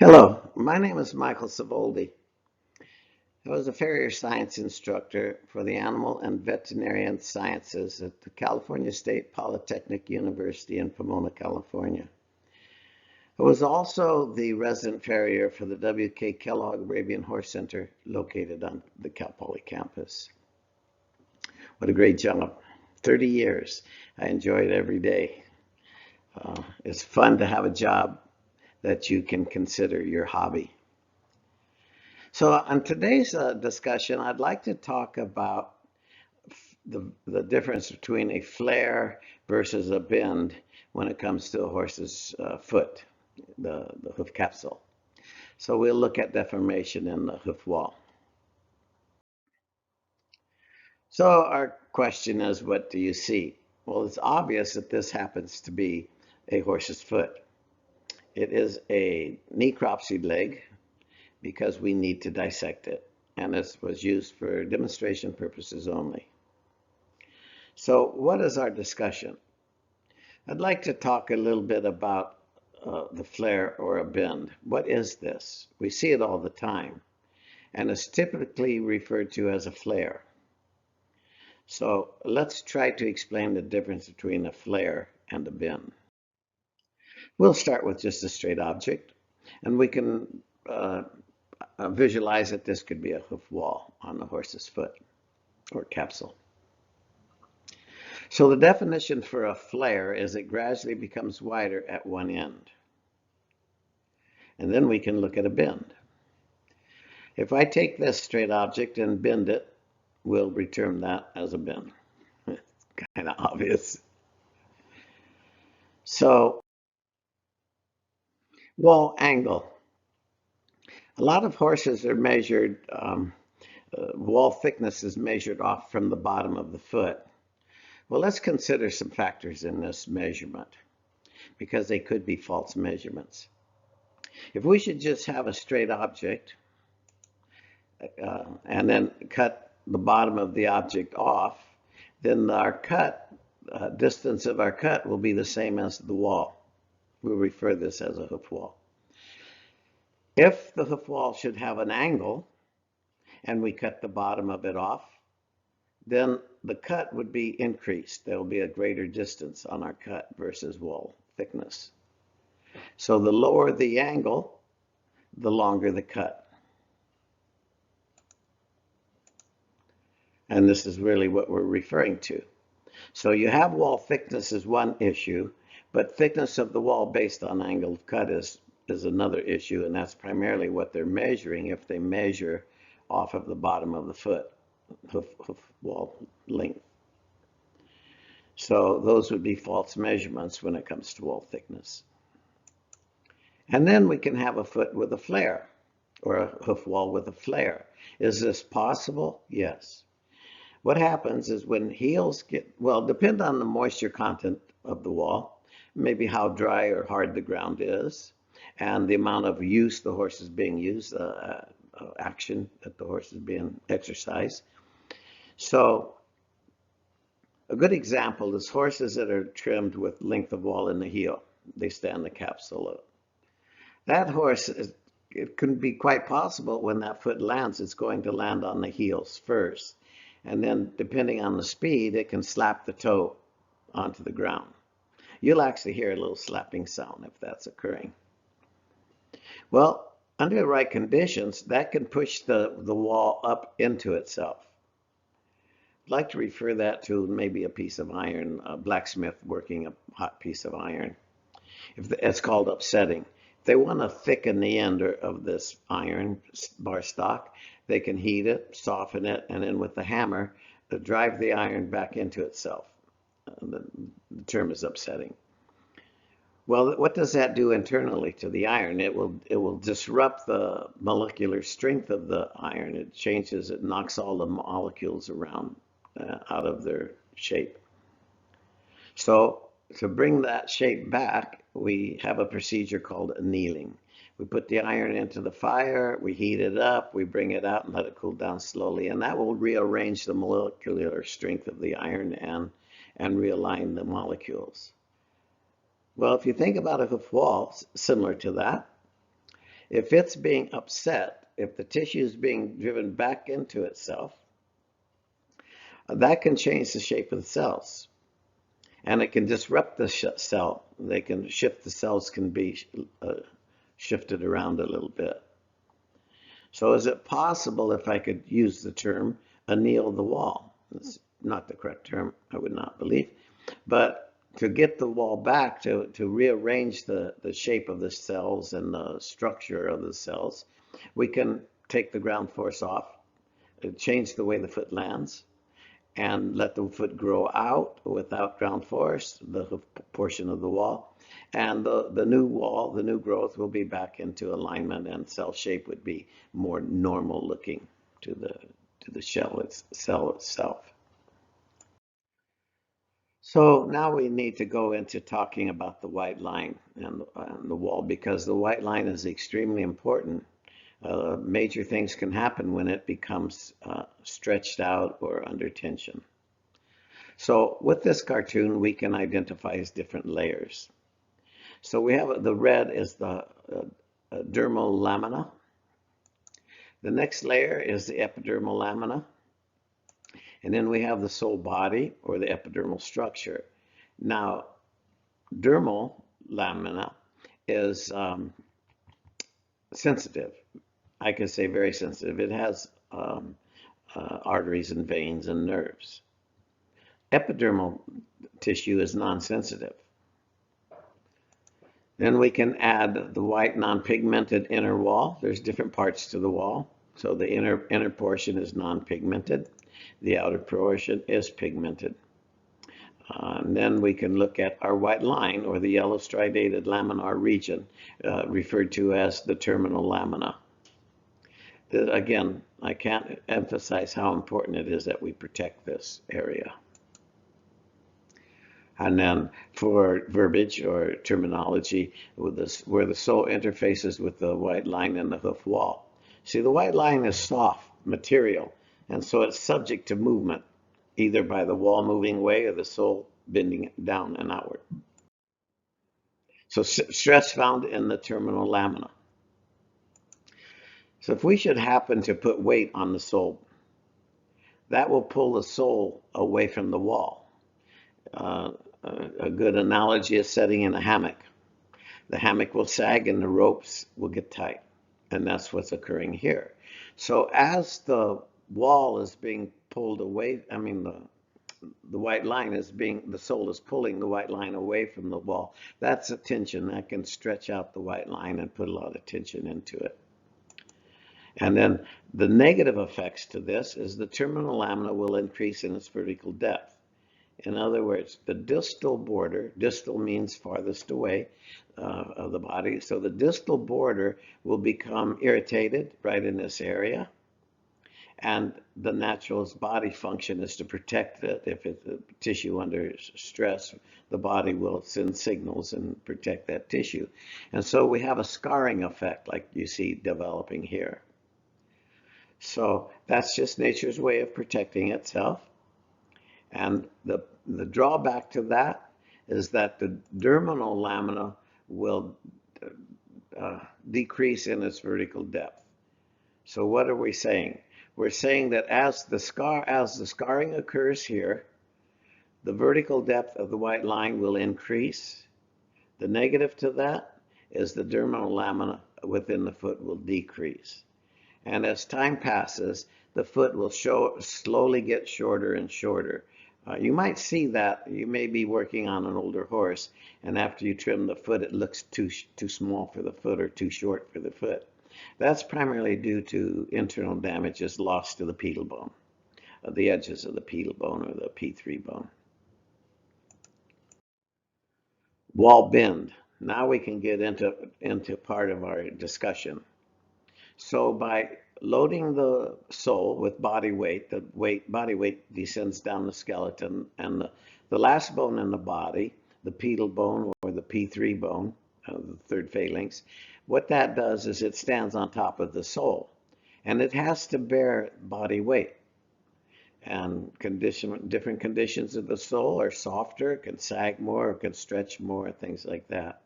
Hello, my name is Michael Savoldi. I was a farrier science instructor for the animal and veterinarian sciences at the California State Polytechnic University in Pomona, California. I was also the resident farrier for the W.K. Kellogg Arabian Horse Center located on the Cal Poly campus. What a great job. 30 years. I enjoy it every day. It's fun to have a job that you can consider your hobby. So on today's discussion, I'd like to talk about the difference between a flare versus a bend when it comes to a horse's foot, the hoof capsule. So we'll look at deformation in the hoof wall. So our question is, what do you see? Well, it's obvious that this happens to be a horse's foot. It is a necropsied leg because we need to dissect it, and this was used for demonstration purposes only. So what is our discussion? I'd like to talk a little bit about the flare or a bend. What is this? We see it all the time, and it's typically referred to as a flare. So let's try to explain the difference between a flare and a bend. We'll start with just a straight object, and we can visualize that this could be a hoof wall on the horse's foot or capsule. So the definition for a flare is it gradually becomes wider at one end. And then we can look at a bend. If I take this straight object and bend it, we'll return that as a bend. It's kind of obvious. So, wall angle. A lot of horses are measured, wall thickness is measured off from the bottom of the foot. Well, let's consider some factors in this measurement because they could be false measurements. If we should just have a straight object and then cut the bottom of the object off, then our cut, distance of our cut will be the same as the wall. We'll refer this as a hoof wall. If the hoof wall should have an angle and we cut the bottom of it off, then the cut would be increased. There will be a greater distance on our cut versus wall thickness. So the lower the angle, the longer the cut. And this is really what we're referring to. So you have wall thickness as one issue, but thickness of the wall based on angle of cut is another issue, and that's primarily what they're measuring if they measure off of the bottom of the foot. Hoof wall length. So those would be false measurements when it comes to wall thickness. And then we can have a foot with a flare or a hoof wall with a flare. Is this possible? Yes. What happens is when heels get, well, depend on the moisture content of the wall, maybe how dry or hard the ground is, and the amount of use the horse is being used, action that the horse is being exercised. So a good example is horses that are trimmed with length of wall in the heel. They stand the capsule up. That horse, it can be quite possible when that foot lands, it's going to land on the heels first. And then depending on the speed, it can slap the toe onto the ground. You'll actually hear a little slapping sound if that's occurring. Well, under the right conditions, that can push the wall up into itself. I'd like to refer that to maybe a piece of iron, a blacksmith working a hot piece of iron. It's called upsetting. If they want to thicken the end of this iron bar stock, they can heat it, soften it, and then with the hammer, drive the iron back into itself. The term is upsetting. Well, what does that do internally to the iron? It will disrupt the molecular strength of the iron. It changes, it knocks all the molecules around out of their shape. So to bring that shape back, we have a procedure called annealing. We put the iron into the fire, we heat it up, we bring it out and let it cool down slowly, and that will rearrange the molecular strength of the iron and realign the molecules. Well, if you think about a hoof wall similar to that, If it's being upset, if the tissue is being driven back into itself, that can change the shape of the cells. And it can disrupt the cell. They can shift, the cells can be shifted around a little bit. So is it possible, if I could use the term, anneal the wall? It's not the correct term, I would not believe. But to get the wall back, to rearrange the shape of the cells and the structure of the cells, we can take the ground force off, change the way the foot lands, and let the foot grow out without ground force, the hoof portion of the wall. And the new wall, the new growth, will be back into alignment, and cell shape would be more normal looking to the cell itself. So now we need to go into talking about the white line and the wall, because the white line is extremely important. Major things can happen when it becomes stretched out or under tension. So with this cartoon, we can identify as different layers. So we have the red is the dermal lamina. The next layer is the epidermal lamina. And then we have the sole body, or the epidermal structure. Now, dermal lamina is sensitive. I could say very sensitive. It has arteries and veins and nerves. Epidermal tissue is non-sensitive. Then we can add the white non-pigmented inner wall. There's different parts to the wall. So the inner portion is non-pigmented. The outer portion is pigmented. And then we can look at our white line, or the yellow striated laminar region, referred to as the terminal lamina. Again, I can't emphasize how important it is that we protect this area. And then for verbiage or terminology, with this, where the sole interfaces with the white line and the hoof wall. See, the white line is soft material, and so it's subject to movement, either by the wall moving away or the sole bending down and outward. So stress found in the terminal lamina. So if we should happen to put weight on the sole, that will pull the sole away from the wall. A good analogy is setting in a hammock. The hammock will sag and the ropes will get tight. And that's what's occurring here. So as the wall is being pulled away, I mean the white line is the sole is pulling the white line away from the wall. That's a tension that can stretch out the white line and put a lot of tension into it. And then the negative effects to this is the terminal lamina will increase in its vertical depth. In other words, the distal border, distal means farthest away of the body, so the distal border will become irritated right in this area. And the natural body function is to protect it. If it's a tissue under stress, the body will send signals and protect that tissue. And so we have a scarring effect like you see developing here. So that's just nature's way of protecting itself. And the drawback to that is that the dermal lamina will decrease in its vertical depth. So what are we saying? We're saying that as the scarring occurs here, the vertical depth of the white line will increase. The negative to that is the dermal lamina within the foot will decrease. And as time passes, the foot will slowly get shorter and shorter. You might see that. You may be working on an older horse, and after you trim the foot, it looks too small for the foot or too short for the foot. That's primarily due to internal damages lost to the pedal bone, the edges of the pedal bone or the P3 bone. Wall bend. Now we can get into part of our discussion. So by loading the sole with body weight, body weight descends down the skeleton, and the last bone in the body, the pedal bone or the P3 bone, the third phalanx, what that does is it stands on top of the sole, and it has to bear body weight. And different conditions of the sole are softer, can sag more, or can stretch more, things like that.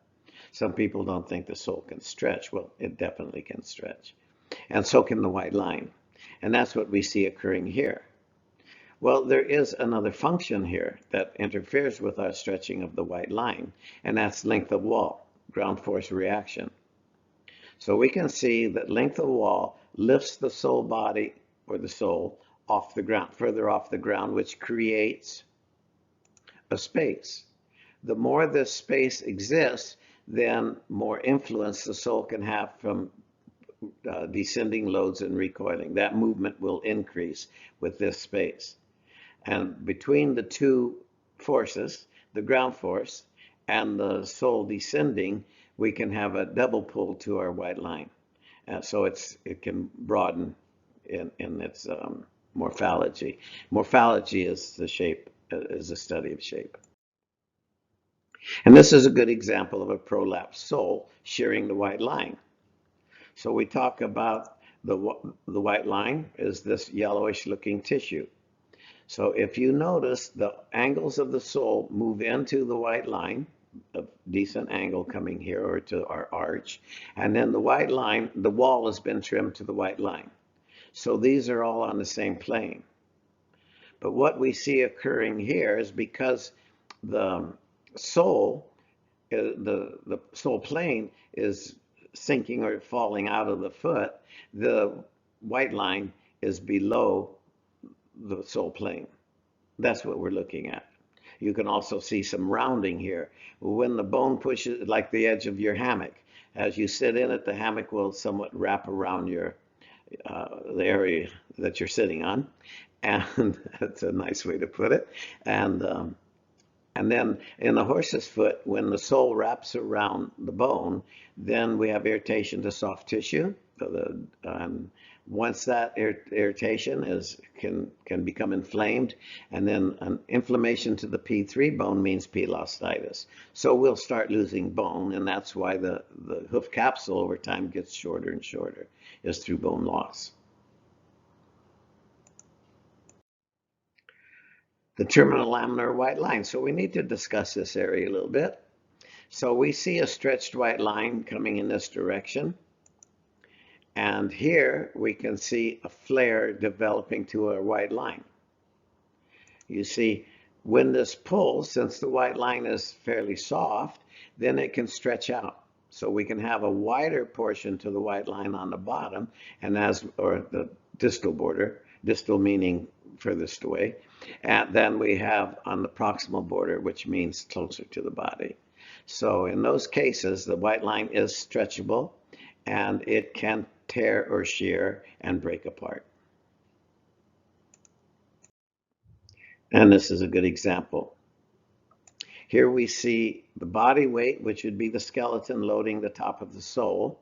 Some people don't think the sole can stretch. Well, it definitely can stretch. And so can the white line. And that's what we see occurring here. Well, there is another function here that interferes with our stretching of the white line, and that's length of wall, ground force reaction. So we can see that length of wall lifts the sole body, or the sole, off the ground, further off the ground, which creates a space. The more this space exists, then more influence the sole can have from descending loads and recoiling. That movement will increase with this space. And between the two forces, the ground force and the sole descending, we can have a double pull to our white line. So it can broaden in its morphology. Morphology is the shape, is the study of shape. And this is a good example of a prolapsed sole shearing the white line. So we talk about the white line is this yellowish looking tissue. So if you notice, the angles of the sole move into the white line, a decent angle coming here or to our arch, and then the white line, the wall has been trimmed to the white line. So these are all on the same plane. But what we see occurring here is because the sole, the sole plane is sinking or falling out of the foot, the white line is below the sole plane. That's what we're looking at. You can also see some rounding here. When the bone pushes, like the edge of your hammock, as you sit in it, the hammock will somewhat wrap around your the area that you're sitting on, and that's a nice way to put it. And then in the horse's foot, when the sole wraps around the bone, then we have irritation to soft tissue. Once that irritation can become inflamed, and then an inflammation to the P3 bone means pelosteitis. So we'll start losing bone, and that's why the hoof capsule over time gets shorter and shorter, is through bone loss. The terminal laminar white line. So we need to discuss this area a little bit. So we see a stretched white line coming in this direction. And here we can see a flare developing to a white line. You see, when this pulls, since the white line is fairly soft, then it can stretch out. So we can have a wider portion to the white line on the bottom, and or the distal border, distal meaning furthest away, and then we have on the proximal border, which means closer to the body. So in those cases, the white line is stretchable, and it can tear or shear and break apart. And this is a good example. Here we see the body weight, which would be the skeleton loading the top of the sole,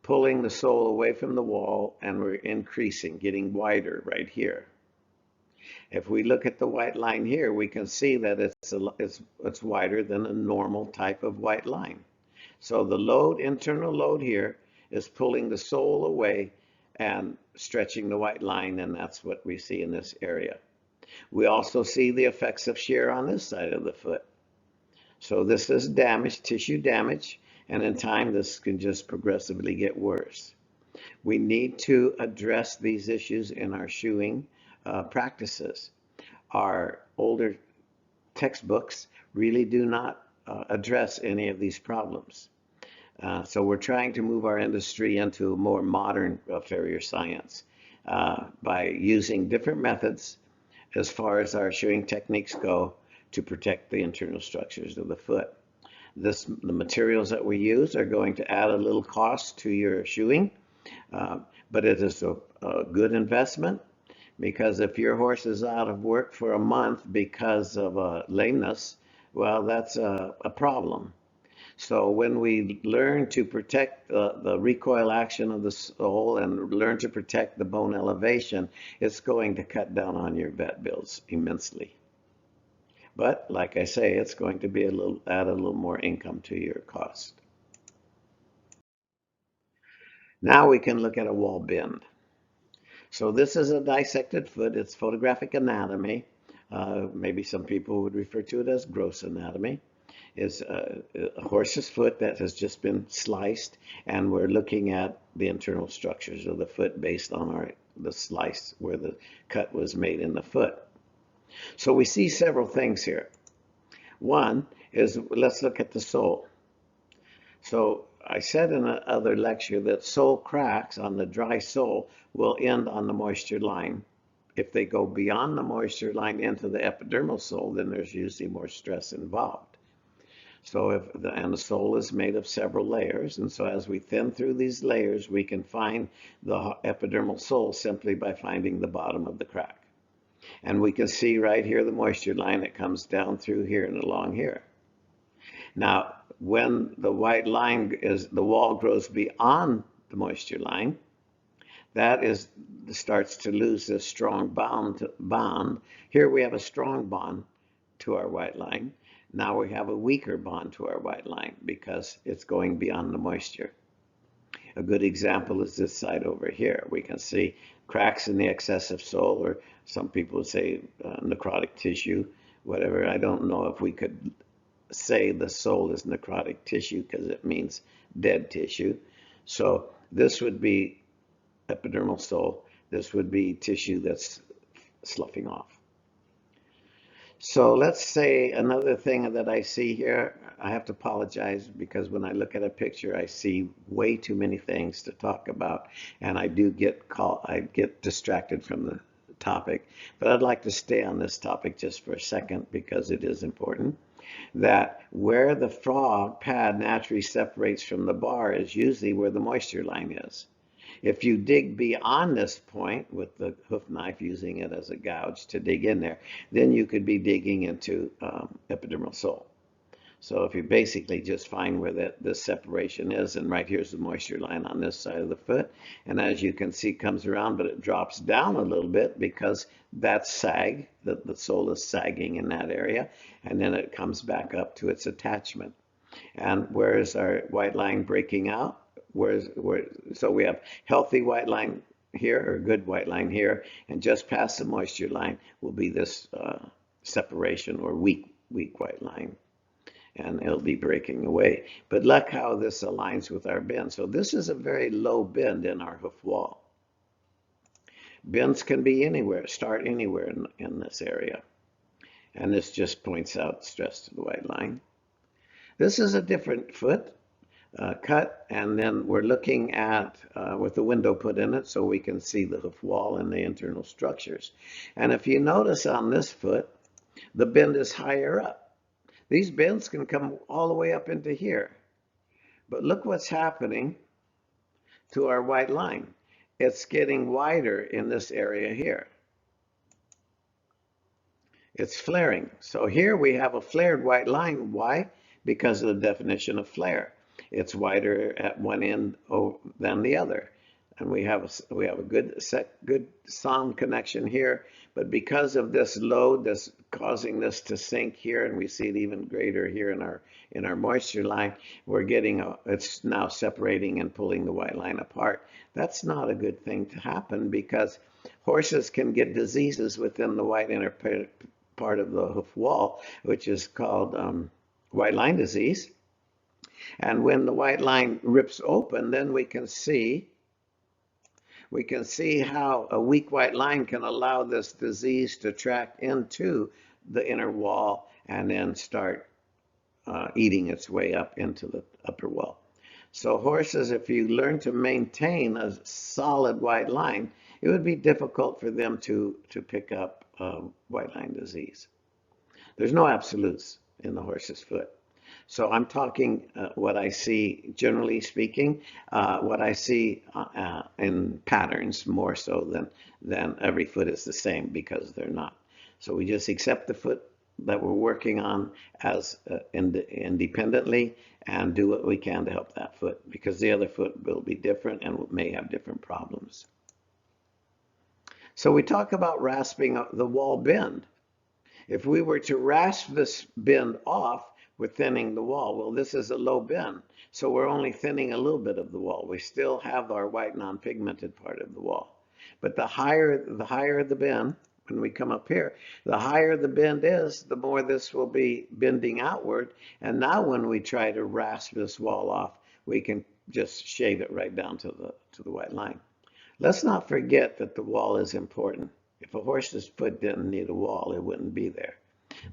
pulling the sole away from the wall, and we're increasing, getting wider right here. If we look at the white line here, we can see that it's wider than a normal type of white line. So the load, internal load here, is pulling the sole away and stretching the white line, and that's what we see in this area. We also see the effects of shear on this side of the foot. So this is damage, tissue damage, and in time this can just progressively get worse. We need to address these issues in our shoeing practices. Our older textbooks really do not address any of these problems. So we're trying to move our industry into a more modern farrier science by using different methods as far as our shoeing techniques go to protect the internal structures of the foot. The materials that we use are going to add a little cost to your shoeing, but it is a good investment, because if your horse is out of work for a month because of a lameness, well, that's a problem. So when we learn to protect the recoil action of the sole and learn to protect the bone elevation, it's going to cut down on your vet bills immensely. But like I say, it's going to be add a little more income to your cost. Now we can look at a wall bend. So this is a dissected foot. It's photographic anatomy. Maybe some people would refer to it as gross anatomy. is a horse's foot that has just been sliced, and we're looking at the internal structures of the foot based on the slice where the cut was made in the foot. So we see several things here. One is, let's look at the sole. So I said in another lecture that sole cracks on the dry sole will end on the moisture line. If they go beyond the moisture line into the epidermal sole, then there's usually more stress involved. So and the sole is made of several layers, and so as we thin through these layers, we can find the epidermal sole simply by finding the bottom of the crack. And we can see right here the moisture line that comes down through here and along here. Now, when the white line the wall grows beyond the moisture line, that starts to lose this strong bond. Here we have a strong bond to our white line. Now we have a weaker bond to our white line because it's going beyond the moisture. A good example is this side over here. We can see cracks in the excessive sole, or some people say necrotic tissue, whatever. I don't know if we could say the sole is necrotic tissue because it means dead tissue. So this would be epidermal sole. This would be tissue that's sloughing off. So let's say another thing that I see here, I have to apologize because when I look at a picture, I see way too many things to talk about, and I get distracted from the topic. But I'd like to stay on this topic just for a second because it is important. That where the frog pad naturally separates from the bar is usually where the moisture line is. If you dig beyond this point with the hoof knife, using it as a gouge to dig in there, then you could be digging into epidermal sole. So if you basically just find where this separation is, and right here's the moisture line on this side of the foot, and as you can see, it comes around, but it drops down a little bit because that's sag, the sole is sagging in that area, and then it comes back up to its attachment. And where is our white line breaking out? So we have healthy white line here, or good white line here, and just past the moisture line will be this separation, or weak white line, and it'll be breaking away. But look how this aligns with our bend. So this is a very low bend in our hoof wall. Bends can be anywhere, start anywhere in this area, and this just points out stress to the white line. This is a different foot. Cut, and then we're looking at with the window put in it so we can see the hoof wall and the internal structures. And if you notice on this foot, the bend is higher up. These bends can come all the way up into here. But look what's happening to our white line. It's getting wider in this area here. It's flaring. So here we have a flared white line. Why? Because of the definition of flare. It's wider at one end than the other, and we have a good sound connection here. But because of this load that's causing this to sink here, and we see it even greater here in our moisture line, we're getting it's now separating and pulling the white line apart. That's not a good thing to happen because horses can get diseases within the white inner part of the hoof wall, which is called white line disease. And when the white line rips open, then we can see how a weak white line can allow this disease to track into the inner wall and then start eating its way up into the upper wall. So horses, if you learn to maintain a solid white line, it would be difficult for them to pick up white line disease. There's no absolutes in the horse's foot. So I'm talking what I see, generally speaking, what I see in patterns more so than every foot is the same, because they're not. So we just accept the foot that we're working on as independently and do what we can to help that foot, because the other foot will be different and may have different problems. So we talk about rasping the wall bend. If we were to rasp this bend off, we're thinning the wall. Well, this is a low bend, so we're only thinning a little bit of the wall. We still have our white non-pigmented part of the wall. But the higher the bend, when we come up here. The higher the bend is, the more this will be bending outward. And now when we try to rasp this wall off, we can just shave it right down to the white line. Let's not forget that the wall is important. If a horse's foot didn't need a wall, it wouldn't be there.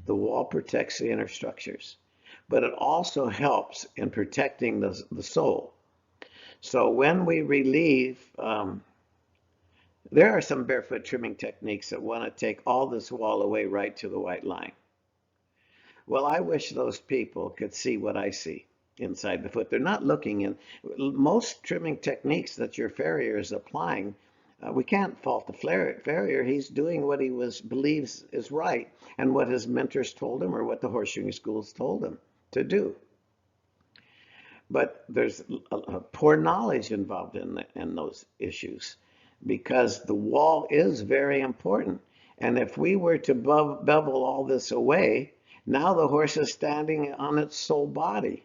The wall protects the inner structures, but it also helps in protecting the sole. So when we relieve, there are some barefoot trimming techniques that want to take all this wall away right to the white line. Well, I wish those people could see what I see inside the foot. They're not looking in. Most trimming techniques that your farrier is applying, we can't fault the farrier. He's doing what he believes is right and what his mentors told him or what the horseshoeing schools told him to do. But there's a poor knowledge involved in those issues because the wall is very important. And if we were to bevel all this away, now the horse is standing on its sole body.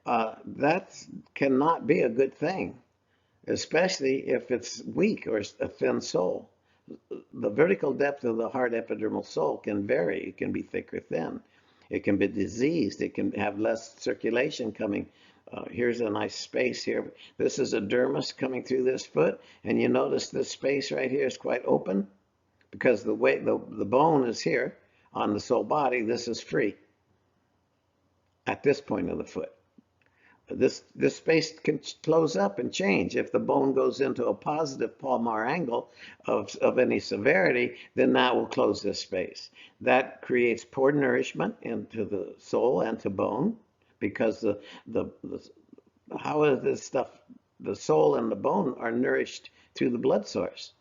That cannot be a good thing, especially if it's weak or a thin sole. The vertical depth of the hard epidermal sole can vary. It can be thick or thin. It can be diseased. It can have less circulation coming. Here's a nice space here. This is a dermis coming through this foot, and you notice this space right here is quite open because the bone is here on the sole body. This is free at this point of the foot. This space can close up and change. If the bone goes into a positive palmar angle of any severity, then that will close this space. That creates poor nourishment into the sole and to bone because how is this stuff, the sole and the bone are nourished through the blood source.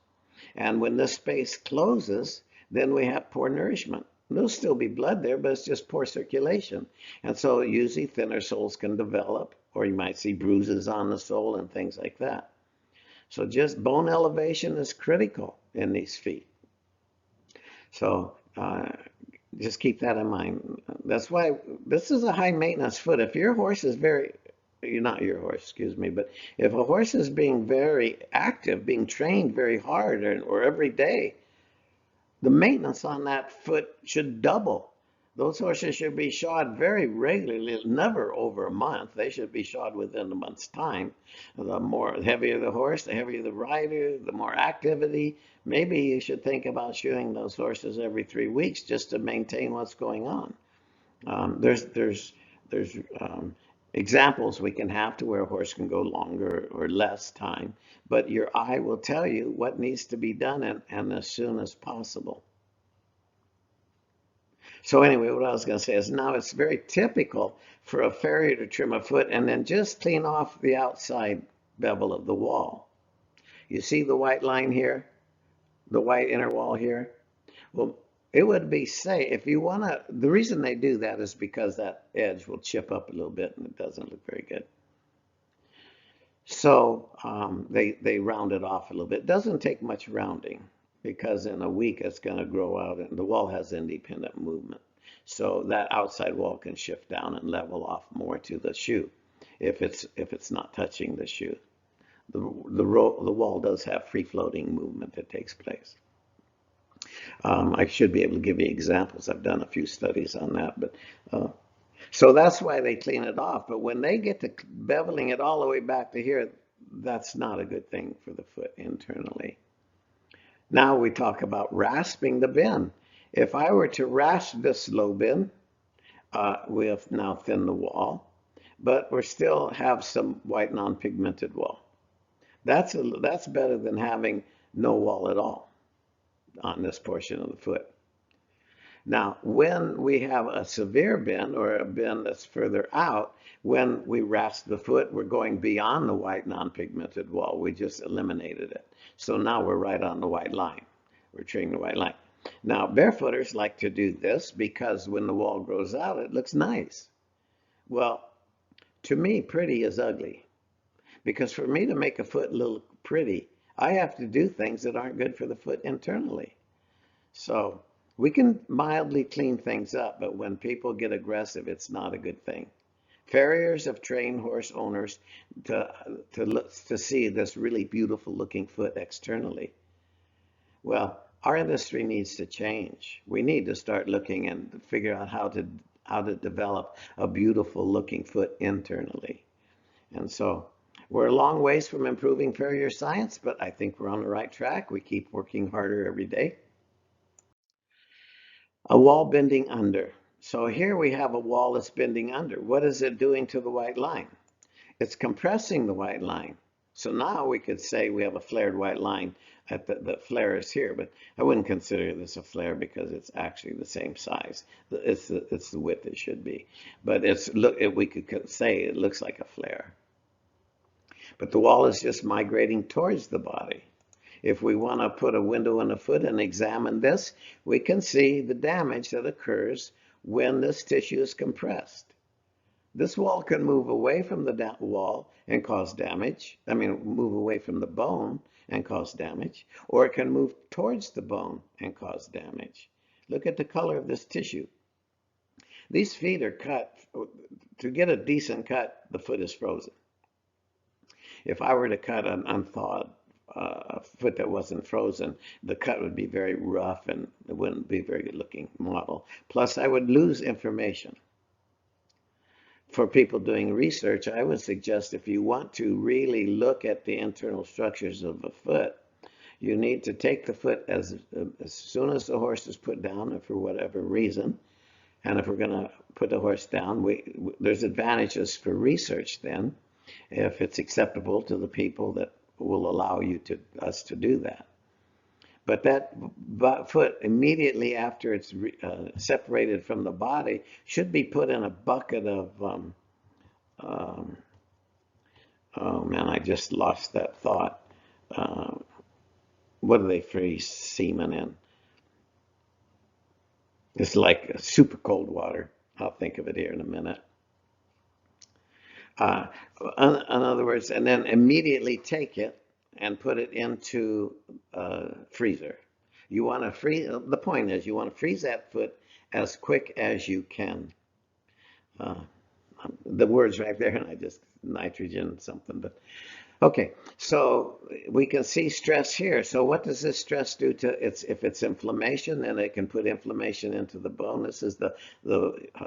And when this space closes, then we have poor nourishment. There'll still be blood there, but it's just poor circulation. And so usually thinner soles can develop, or you might see bruises on the sole and things like that. So just bone elevation is critical in these feet. So just keep that in mind. That's why this is a high maintenance foot. If your horse is not your horse, excuse me, but if a horse is being very active, being trained very hard or every day, the maintenance on that foot should double. Those horses should be shod very regularly, never over a month. They should be shod within a month's time. The heavier the horse, the heavier the rider, the more activity. Maybe you should think about shoeing those horses every 3 weeks just to maintain what's going on. There's examples we can have to where a horse can go longer or less time, but your eye will tell you what needs to be done and as soon as possible. So anyway, what I was going to say is now it's very typical for a farrier to trim a foot and then just clean off the outside bevel of the wall. You see the white line here, the white inner wall here? Well, it would be safe if you want to. The reason they do that is because that edge will chip up a little bit and it doesn't look very good. So they round it off a little bit. It doesn't take much rounding because in a week it's going to grow out and the wall has independent movement. So that outside wall can shift down and level off more to the shoe if it's not touching the shoe. The wall does have free-floating movement that takes place. I should be able to give you examples. I've done a few studies on that, but so that's why they clean it off. But when they get to beveling it all the way back to here, that's not a good thing for the foot internally. Now we talk about rasping the bend. If I were to rasp this low bend, we have now thinned the wall, but we still have some white non-pigmented wall. That's better than having no wall at all on this portion of the foot. Now, when we have a severe bend or a bend that's further out, when we rasp the foot, we're going beyond the white non-pigmented wall. We just eliminated it. So now we're right on the white line. We're treating the white line. Now, barefooters like to do this because when the wall grows out, it looks nice. Well, to me, pretty is ugly. Because for me to make a foot look pretty, I have to do things that aren't good for the foot internally. So we can mildly clean things up, but when people get aggressive, it's not a good thing. Farriers have trained horse owners to see this really beautiful looking foot externally. Well, Our industry needs to change. We need to start looking and figure out how to develop a beautiful looking foot internally. And so we're a long ways from improving farrier science, but I think we're on the right track. We keep working harder every day. A wall bending under. So here we have a wall that's bending under. What is it doing to the white line? It's compressing the white line. So now we could say we have a flared white line at the flare is here, but I wouldn't consider this a flare because it's actually the same size. It's the width it should be. But we could say it looks like a flare. But the wall is just migrating towards the body. If we want to put a window in the foot and examine this, we can see the damage that occurs when this tissue is compressed. This wall can move away from the wall and cause damage. I mean, move away from the bone and cause damage, or it can move towards the bone and cause damage. Look at the color of this tissue. These feet are cut. To get a decent cut, the foot is frozen. If I were to cut an unthawed foot that wasn't frozen, the cut would be very rough and it wouldn't be a very good looking model. Plus, I would lose information. For people doing research, I would suggest if you want to really look at the internal structures of a foot, you need to take the foot as soon as the horse is put down, for whatever reason. And if we're going to put the horse down, there's advantages for research then, if it's acceptable to the people that will allow us to do that. But that foot, immediately after it's separated from the body, should be put in a bucket of, oh man, I just lost that thought. What do they freeze semen in? It's like super cold water. I'll think of it here in a minute. In other words, and then immediately take it and put it into a freezer. You want to freeze, the point is you want to freeze that foot as quick as you can. The word's right there, and I just nitrogen something, but okay. So we can see stress here. So what does this stress do to if it's inflammation, then it can put inflammation into the bone. This is the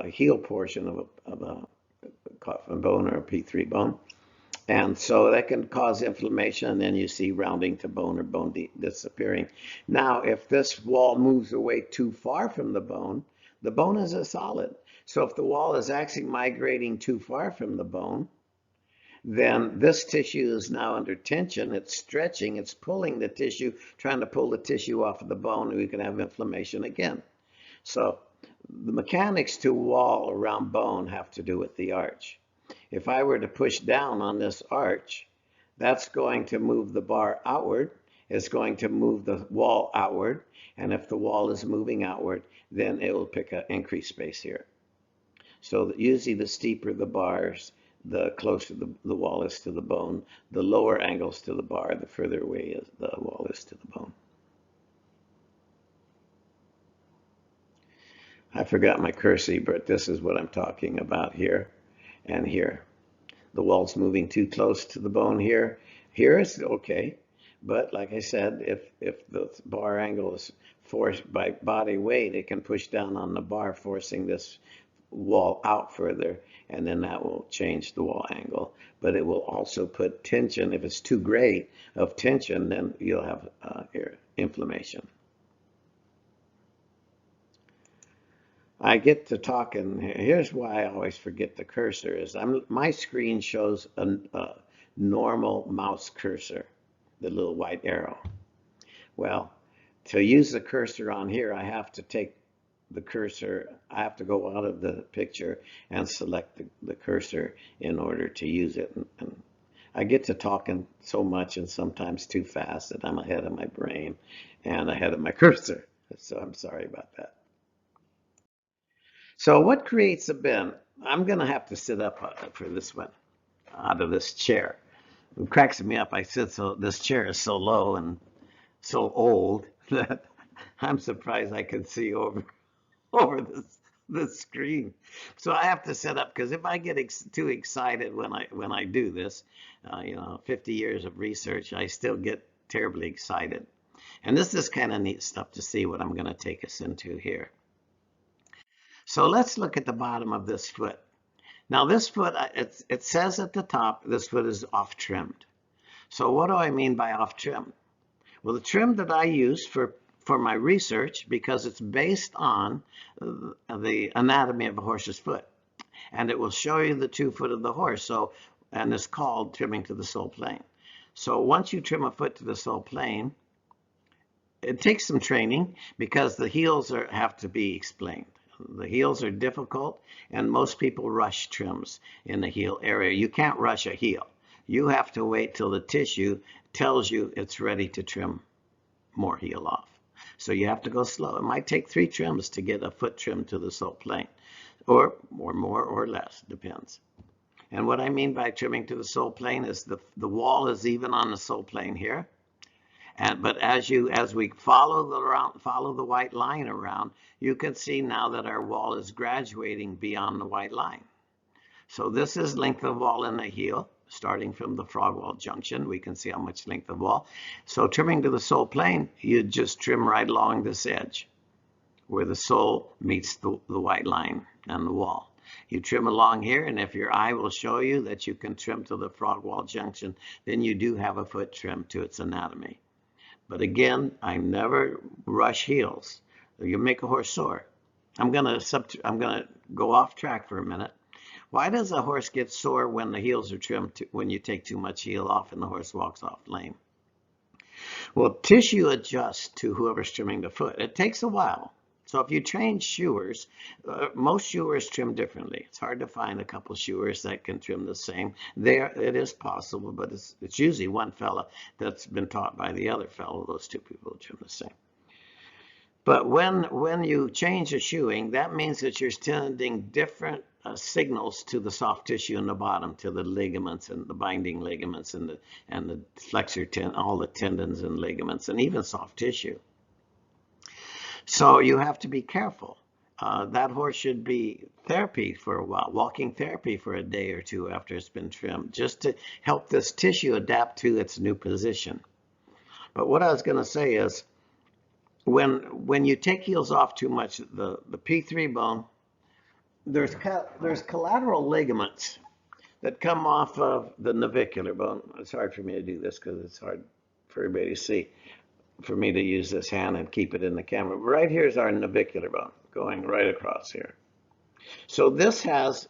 heel portion of a coffin bone or a P3 bone. And so that can cause inflammation, and then you see rounding to bone or bone disappearing. Now, if this wall moves away too far from the bone is a solid. So if the wall is actually migrating too far from the bone, then this tissue is now under tension. It's stretching, it's pulling the tissue, trying to pull the tissue off of the bone, and we can have inflammation again. So the mechanics to wall around bone have to do with the arch. If I were to push down on this arch, that's going to move the bar outward. It's going to move the wall outward. And if the wall is moving outward, then it will pick an increased space here. So usually the steeper the bars, the closer the wall is to the bone. The lower angles to the bar, the further away the wall is to the bone. I forgot my cursor, but this is what I'm talking about here and here. The wall's moving too close to the bone here. Here it's okay, but like I said, if the bar angle is forced by body weight, it can push down on the bar, forcing this wall out further, and then that will change the wall angle. But it will also put tension. If it's too great of tension, then you'll have inflammation. I get to talking. Here's why I always forget the cursor is my screen shows a normal mouse cursor, the little white arrow. Well, to use the cursor on here, I have to take the cursor, I have to go out of the picture and select the cursor in order to use it. And I get to talking so much and sometimes too fast that I'm ahead of my brain and ahead of my cursor. So I'm sorry about that. So what creates a bend? I'm going to have to sit up for this one out of this chair. It cracks me up. I sit so this chair is so low and so old that I'm surprised I can see over this screen. So I have to sit up because if I get too excited when I do this, 50 years of research, I still get terribly excited. And this is kind of neat stuff to see what I'm going to take us into here. So let's look at the bottom of this foot. Now this foot, it says at the top, this foot is off trimmed. So what do I mean by off trimmed? Well, the trim that I use for my research, because it's based on the anatomy of a horse's foot, and it will show you the 2 foot of the horse. So, and it's called trimming to the sole plane. So once you trim a foot to the sole plane, it takes some training because the heels have to be explained. The heels are difficult, and most people rush trims in the heel area. You can't rush a heel. You have to wait till the tissue tells you it's ready to trim more heel off. So you have to go slow. It might take 3 trims to get a foot trim to the sole plane, or more or less, depends. And what I mean by trimming to the sole plane is the wall is even on the sole plane here. But as we follow the white line around, you can see now that our wall is graduating beyond the white line. So this is length of wall in the heel, starting from the frog wall junction. We can see how much length of wall. So trimming to the sole plane, you just trim right along this edge where the sole meets the white line and the wall. You trim along here, and if your eye will show you that you can trim to the frog wall junction, then you do have a foot trim to its anatomy. But again, I never rush heels. You make a horse sore. I'm gonna go off track for a minute. Why does a horse get sore when the heels are trimmed when you take too much heel off and the horse walks off lame? Well, tissue adjusts to whoever's trimming the foot. It takes a while. So if you train shoers, most shoers trim differently. It's hard to find a couple shoers that can trim the same. It is possible, but it's usually one fella that's been taught by the other fellow. Those 2 people trim the same. But when you change a shoeing, that means that you're sending different signals to the soft tissue in the bottom, to the ligaments and the binding ligaments and the flexor tendon, all the tendons and ligaments, and even soft tissue. So you have to be careful. That horse should be therapy for a while, walking therapy for a day or 2 after it's been trimmed, just to help this tissue adapt to its new position. But what I was going to say is, when you take heels off too much, the P3 bone, there's collateral ligaments that come off of the navicular bone. It's hard for me to do this because it's hard for everybody to see, for me to use this hand and keep it in the camera. Right here is our navicular bone going right across here. So this has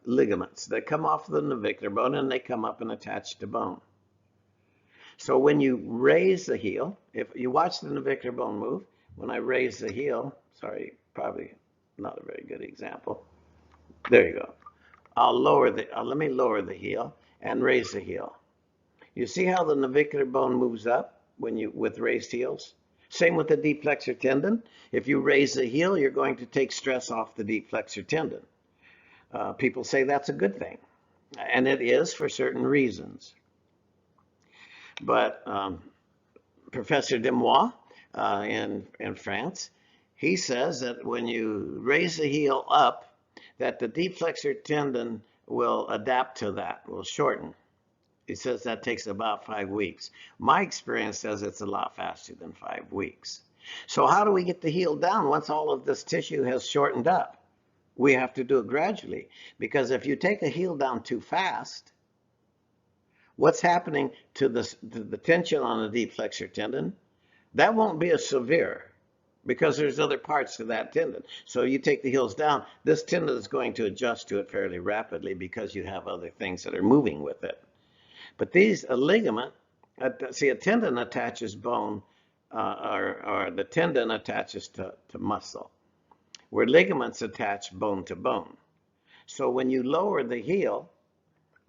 ligaments that come off the navicular bone, and they come up and attach to bone. So when you raise the heel, if you watch the navicular bone move, when I raise the heel, sorry, probably not a very good example. There you go. Let me lower the heel and raise the heel. You see how the navicular bone moves up with raised heels? Same with the deep flexor tendon. If you raise the heel, you're going to take stress off the deep flexor tendon. People say that's a good thing, and it is for certain reasons. But Professor Demois in France, he says that when you raise the heel up, that the deep flexor tendon will adapt to that, will shorten. He says that takes about 5 weeks. My experience says it's a lot faster than 5 weeks. So how do we get the heel down once all of this tissue has shortened up? We have to do it gradually, because if you take a heel down too fast, what's happening to the tension on the deep flexor tendon? That won't be as severe because there's other parts to that tendon. So you take the heels down, this tendon is going to adjust to it fairly rapidly because you have other things that are moving with it. But these, a ligament, see, a tendon attaches bone, or the tendon attaches to muscle, where ligaments attach bone to bone. So when you lower the heel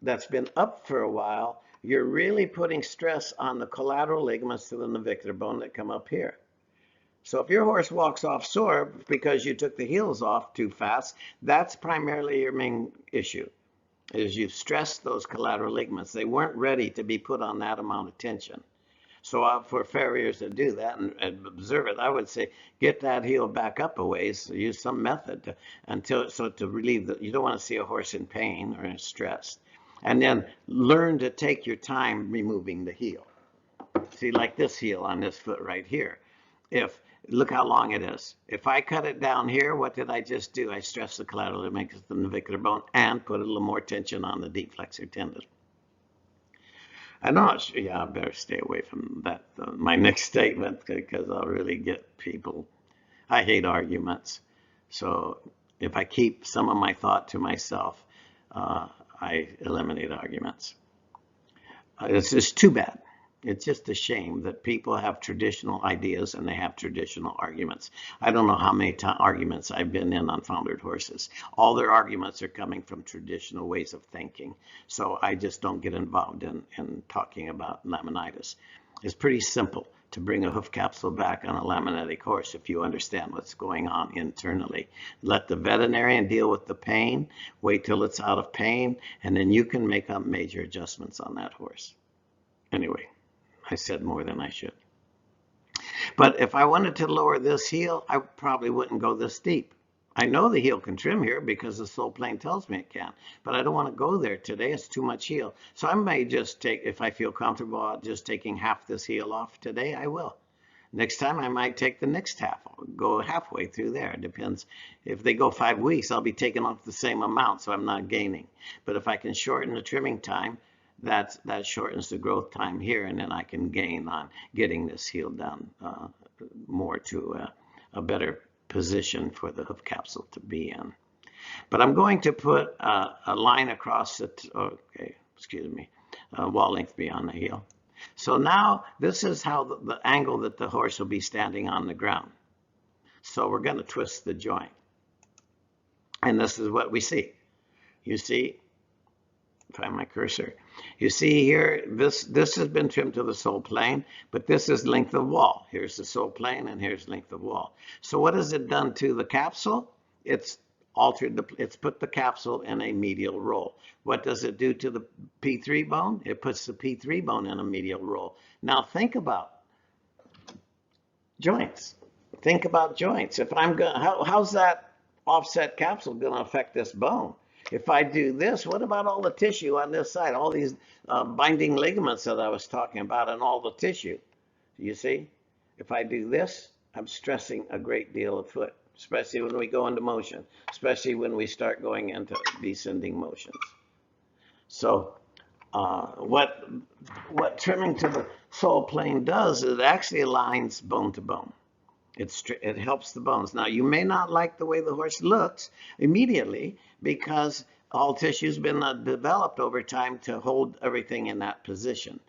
that's been up for a while, you're really putting stress on the collateral ligaments to the navicular bone that come up here. So if your horse walks off sore because you took the heels off too fast, that's primarily your main issue, is you've stressed those collateral ligaments. They weren't ready to be put on that amount of tension. So for farriers to do that and observe it, I would say get that heel back up a ways, use some method to relieve that. You don't want to see a horse in pain or in stress. And then learn to take your time removing the heel. See, like this heel on this foot right here. Look how long it is. If I cut it down here, what did I just do? I stressed the collateral to make it the navicular bone and put a little more tension on the deep flexor tendon. I'm not sure. Yeah, I better stay away from that. My next statement, because I'll really get people. I hate arguments. So if I keep some of my thought to myself, I eliminate arguments. It's just too bad. It's just a shame that people have traditional ideas and they have traditional arguments. I don't know how many arguments I've been in on foundered horses. All their arguments are coming from traditional ways of thinking. So I just don't get involved in talking about laminitis. It's pretty simple to bring a hoof capsule back on a laminitic horse if you understand what's going on internally. Let the veterinarian deal with the pain, wait till it's out of pain, and then you can make up major adjustments on that horse. Anyway, I said more than I should. But if I wanted to lower this heel, I probably wouldn't go this deep. I know the heel can trim here because the sole plane tells me it can, but I don't want to go there today. It's too much heel. So I may just take, if I feel comfortable just taking half this heel off today, I will. Next time I might take the next half, go halfway through there. It depends. If they go 5 weeks, I'll be taking off the same amount, so I'm not gaining. But if I can shorten the trimming time, that shortens the growth time here, and then I can gain on getting this heel down more to a better position for the hoof capsule to be in. But I'm going to put a line across it, wall length beyond the heel. So now this is how the angle that the horse will be standing on the ground. So we're going to twist the joint. And this is what we see. You see, find my cursor. You see here, this has been trimmed to the sole plane, but this is length of wall. Here's the sole plane and here's length of wall. So what has it done to the capsule? It's it's put the capsule in a medial roll. What does it do to the P3 bone? It puts the P3 bone in a medial roll. Now think about joints. Think about joints. If I'm going, how's that offset capsule going to affect this bone? If I do this, what about all the tissue on this side? All these binding ligaments that I was talking about and all the tissue. You see? If I do this, I'm stressing a great deal of foot, especially when we go into motion, especially when we start going into descending motions. So what trimming to the sole plane does is it actually aligns bone to bone. It helps the bones. Now, you may not like the way the horse looks immediately because all tissue's been developed over time to hold everything in that position.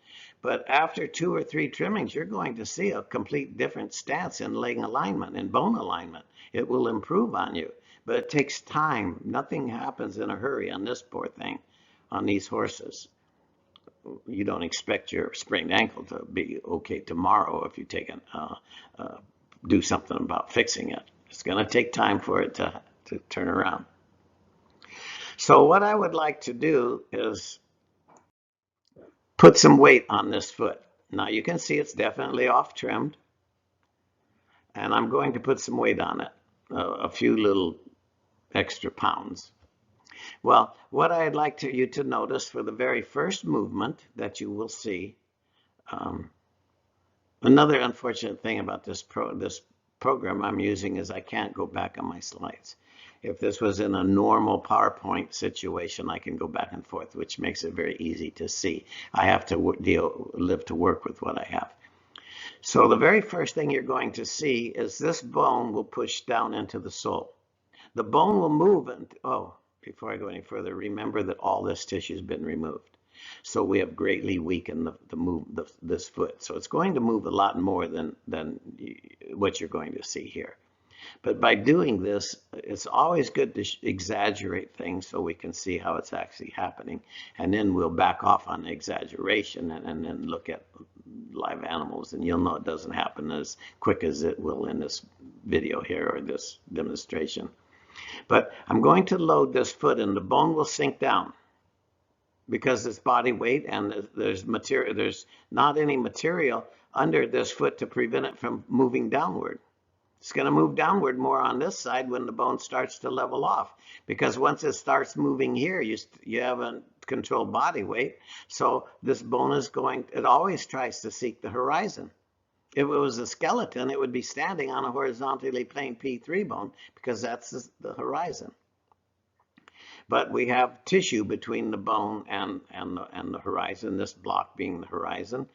But after 2 or 3 trimmings, you're going to see a complete different stance in leg alignment and bone alignment. It will improve on you, but it takes time. Nothing happens in a hurry on this poor thing, on these horses. You don't expect your sprained ankle to be okay tomorrow if you take do something about fixing it. It's going to take time for it to turn around. So what I would like to do is put some weight on this foot. Now you can see it's definitely off trimmed, and I'm going to put some weight on it, a few little extra pounds. Well, what I'd like you to notice for the very first movement that you will see, another unfortunate thing about this program I'm using is I can't go back on my slides. If this was in a normal PowerPoint situation, I can go back and forth, which makes it very easy to see. I have to live to work with what I have. So the very first thing you're going to see is this bone will push down into the sole. The bone will move, before I go any further, remember that all this tissue has been removed. So we have greatly weakened this foot. So it's going to move a lot more than what you're going to see here. But by doing this, it's always good to exaggerate things so we can see how it's actually happening. And then we'll back off on the exaggeration and then look at live animals. And you'll know it doesn't happen as quick as it will in this video here or this demonstration. But I'm going to load this foot and the bone will sink down, because it's body weight and there's not any material under this foot to prevent it from moving downward. It's going to move downward more on this side when the bone starts to level off, because once it starts moving here, you haven't controlled body weight. So this bone is going, it always tries to seek the horizon. If it was a skeleton, it would be standing on a horizontally plane P3 bone because that's the horizon. But we have tissue between the bone and the horizon, this block being the horizon.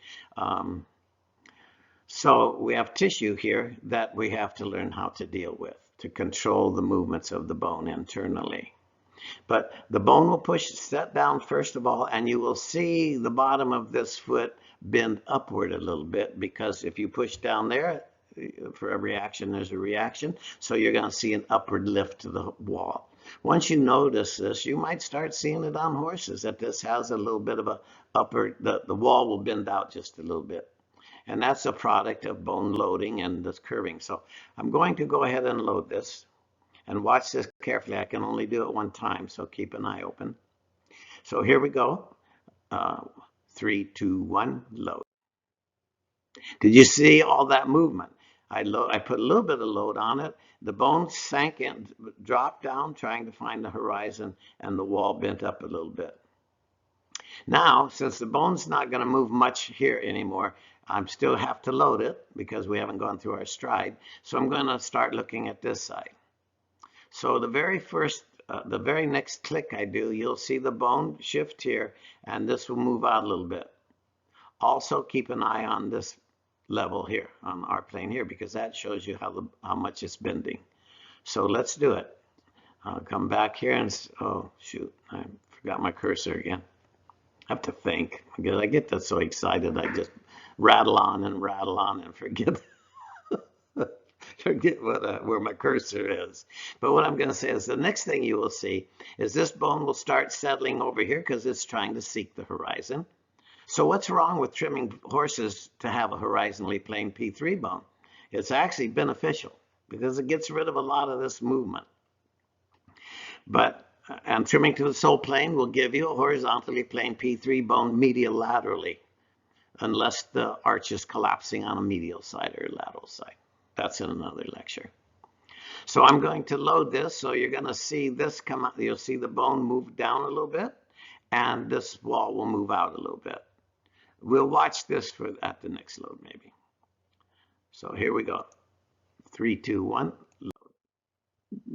So we have tissue here that we have to learn how to deal with to control the movements of the bone internally. But the bone will push set down first of all, and you will see the bottom of this foot bend upward a little bit, because if you push down there, for every action there's a reaction. So you're going to see an upward lift to the wall. Once you notice this, you might start seeing it on horses, that this has a little bit of a upward, the wall will bend out just a little bit. And that's a product of bone loading and this curving. So I'm going to go ahead and load this. And watch this carefully. I can only do it one time, so keep an eye open. So here we go. 3, 2, 1, load. Did you see all that movement? I put a little bit of load on it. The bone sank in, dropped down, trying to find the horizon, and the wall bent up a little bit. Now, since the bone's not going to move much here anymore, I still have to load it because we haven't gone through our stride. So I'm going to start looking at this side. So the very next click I do, you'll see the bone shift here, and this will move out a little bit. Also keep an eye on this level here, on our plane here, because that shows you how much it's bending. So let's do it. I'll come back here and, oh shoot, I forgot my cursor again. I have to think, because I get so excited, I just rattle on and forget. Forget where my cursor is. But what I'm going to say is the next thing you will see is this bone will start settling over here because it's trying to seek the horizon. So what's wrong with trimming horses to have a horizontally plane P3 bone? It's actually beneficial because it gets rid of a lot of this movement. And trimming to the sole plane will give you a horizontally plane P3 bone medial laterally, unless the arch is collapsing on a medial side or lateral side. That's in another lecture. So I'm going to load this. So you're going to see this come out. You'll see the bone move down a little bit, and this wall will move out a little bit. We'll watch this at the next load maybe. So here we go. 3, 2, 1, load.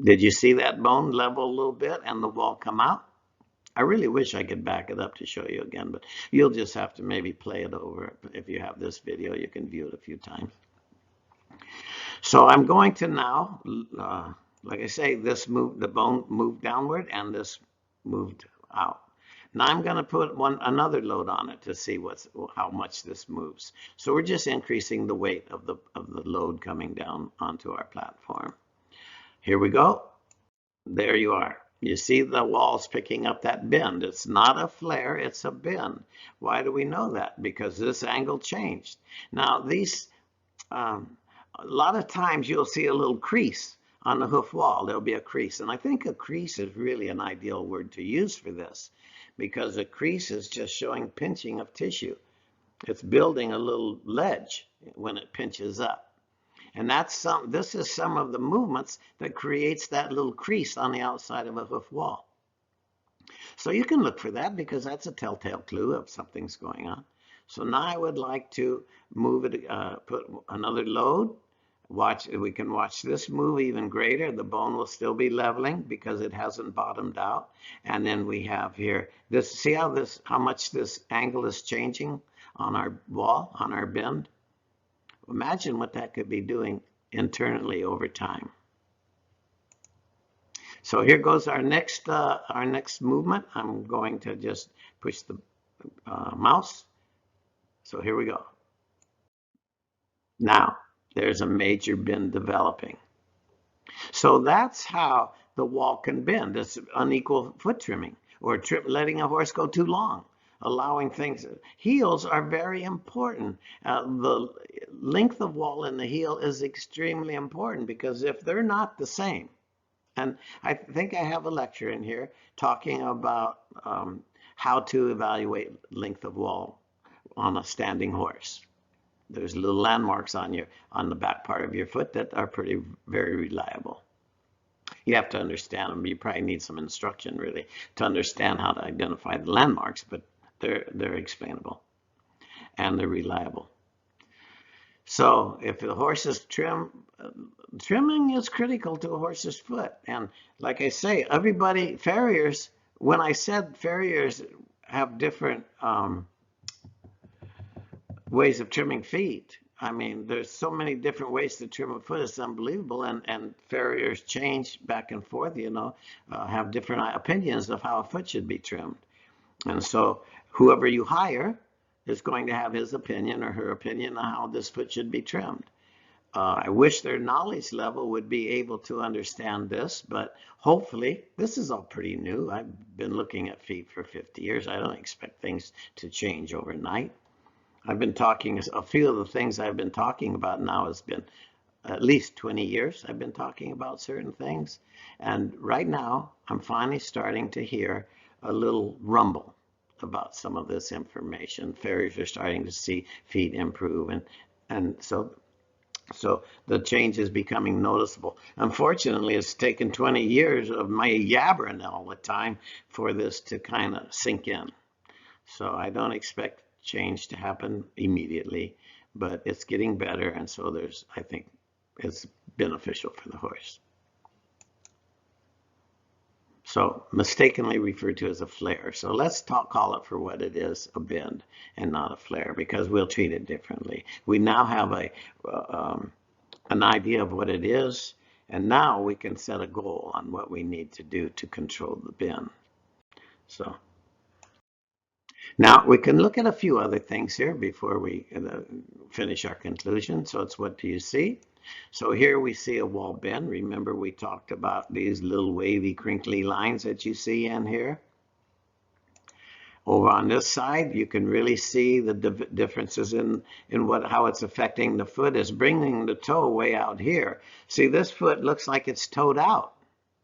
Did you see that bone level a little bit and the wall come out? I really wish I could back it up to show you again, but you'll just have to maybe play it over. If you have this video, you can view it a few times. So I'm going to now, like I say, the bone moved downward and this moved out. Now I'm going to put another load on it to see how much this moves. So we're just increasing the weight of the load coming down onto our platform. Here we go. There you are. You see the walls picking up that bend. It's not a flare, it's a bend. Why do we know that? Because this angle changed. Now these a lot of times you'll see a little crease on the hoof wall. There'll be a crease. And I think a crease is really an ideal word to use for this, because a crease is just showing pinching of tissue. It's building a little ledge when it pinches up. And this is some of the movements that creates that little crease on the outside of a hoof wall. So you can look for that because that's a telltale clue of something's going on. So now I would like to move it, put another load. We can watch this move even greater. The bone will still be leveling because it hasn't bottomed out. And then we have here this. See how much this angle is changing on our wall, on our bend. Imagine what that could be doing internally over time. So here goes our next movement. I'm going to just push the mouse. So here we go. Now, there's a major bend developing. So that's how the wall can bend. It's unequal foot trimming, or letting a horse go too long, allowing things. Heels are very important. The length of wall in the heel is extremely important, because if they're not the same, and I think I have a lecture in here talking about how to evaluate length of wall on a standing horse. There's little landmarks on the back part of your foot that are very reliable. You have to understand them. You probably need some instruction really to understand how to identify the landmarks, but they're explainable and they're reliable. So if the horse is trimming is critical to a horse's foot. And like I say, farriers, when I said farriers have different ways of trimming feet, I mean, there's so many different ways to trim a foot. It's unbelievable. And farriers change back and forth, have different opinions of how a foot should be trimmed. And so whoever you hire is going to have his opinion or her opinion on how this foot should be trimmed. I wish their knowledge level would be able to understand this, but hopefully this is all pretty new. I've been looking at feet for 50 years. I don't expect things to change overnight. I've been talking, a few of the things I've been talking about now has been at least 20 years. I've been talking about certain things. And right now, I'm finally starting to hear a little rumble about some of this information. Farriers are starting to see feet improve. And so the change is becoming noticeable. Unfortunately, it's taken 20 years of my yabbering all the time for this to kind of sink in. So I don't expect change to happen immediately, but it's getting better, and so I think it's beneficial for the horse. So mistakenly referred to as a flare. So let's call it for what it is, a bend and not a flare, because we'll treat it differently. We now have an idea of what it is, and now we can set a goal on what we need to do to control the bend. So now we can look at a few other things here before we finish our conclusion. So it's what do you see? So here we see a wall bend. Remember we talked about these little wavy, crinkly lines that you see in here. Over on this side, you can really see the differences in how it's affecting the foot. Is bringing the toe way out here. See, this foot looks like it's toed out.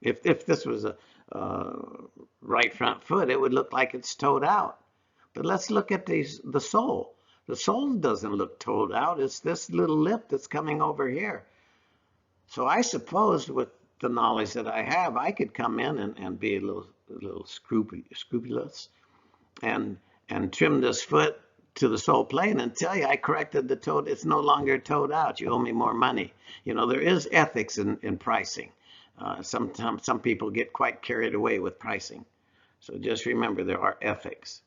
If this was a right front foot, it would look like it's toed out. But let's look at the sole. The sole doesn't look toed out. It's this little lip that's coming over here. So I suppose with the knowledge that I have, I could come in and be a little scrupulous and trim this foot to the sole plane and tell you I corrected the toe. It's no longer toed out. You owe me more money. There is ethics in pricing. Sometimes some people get quite carried away with pricing. So just remember there are ethics.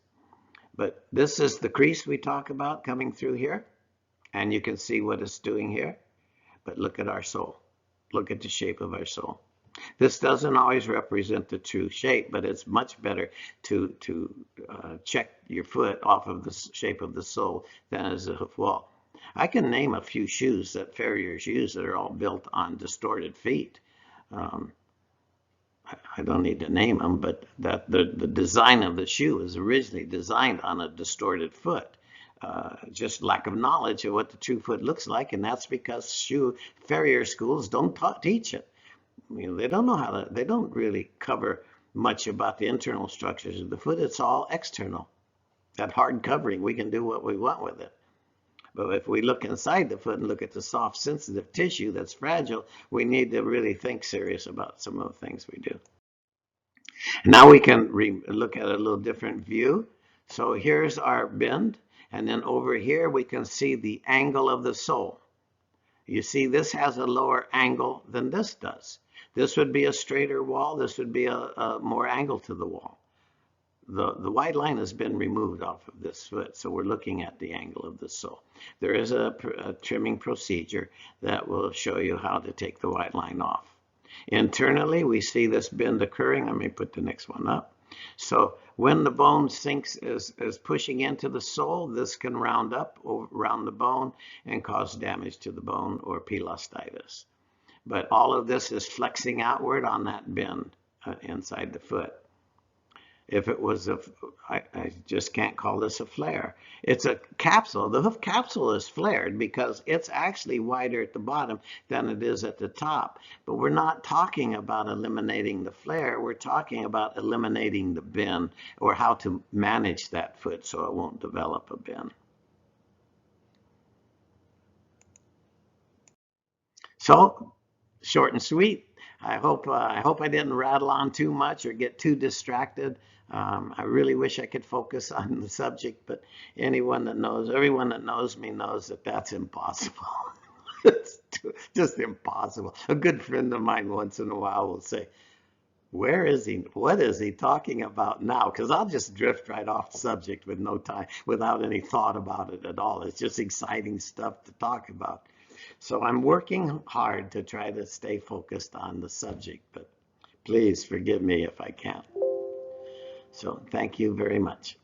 But this is the crease we talk about coming through here. And you can see what it's doing here. But look at our sole. Look at the shape of our sole. This doesn't always represent the true shape, but it's much better to check your foot off of the shape of the sole than as a hoof wall. I can name a few shoes that farriers use that are all built on distorted feet. I don't need to name them, but that the design of the shoe is originally designed on a distorted foot. Just lack of knowledge of what the true foot looks like, and that's because farrier schools don't teach it. They don't know they don't really cover much about the internal structures of the foot. It's all external. That hard covering, we can do what we want with it. But if we look inside the foot and look at the soft, sensitive tissue that's fragile, we need to really think serious about some of the things we do. Now we can look at a little different view. So here's our bend, and then over here we can see the angle of the sole. You see this has a lower angle than this does. This would be a straighter wall. This would be a more angle to the wall. The white line has been removed off of this foot, so we're looking at the angle of the sole. There is a trimming procedure that will show you how to take the white line off. Internally, we see this bend occurring. Let me put the next one up. So when the bone sinks is pushing into the sole, this can round up around the bone and cause damage to the bone or pilostitis. But all of this is flexing outward on that bend inside the foot. If it was I just can't call this a flare. It's a capsule. The hoof capsule is flared because it's actually wider at the bottom than it is at the top. But we're not talking about eliminating the flare. We're talking about eliminating the bend, or how to manage that foot so it won't develop a bend. So, short and sweet. I hope I didn't rattle on too much or get too distracted. I really wish I could focus on the subject, but everyone that knows me knows that that's impossible. Just impossible. A good friend of mine once in a while will say, where is he? What is he talking about now? Because I'll just drift right off the subject with no time, without any thought about it at all. It's just exciting stuff to talk about. So I'm working hard to try to stay focused on the subject, but please forgive me if I can't. So thank you very much.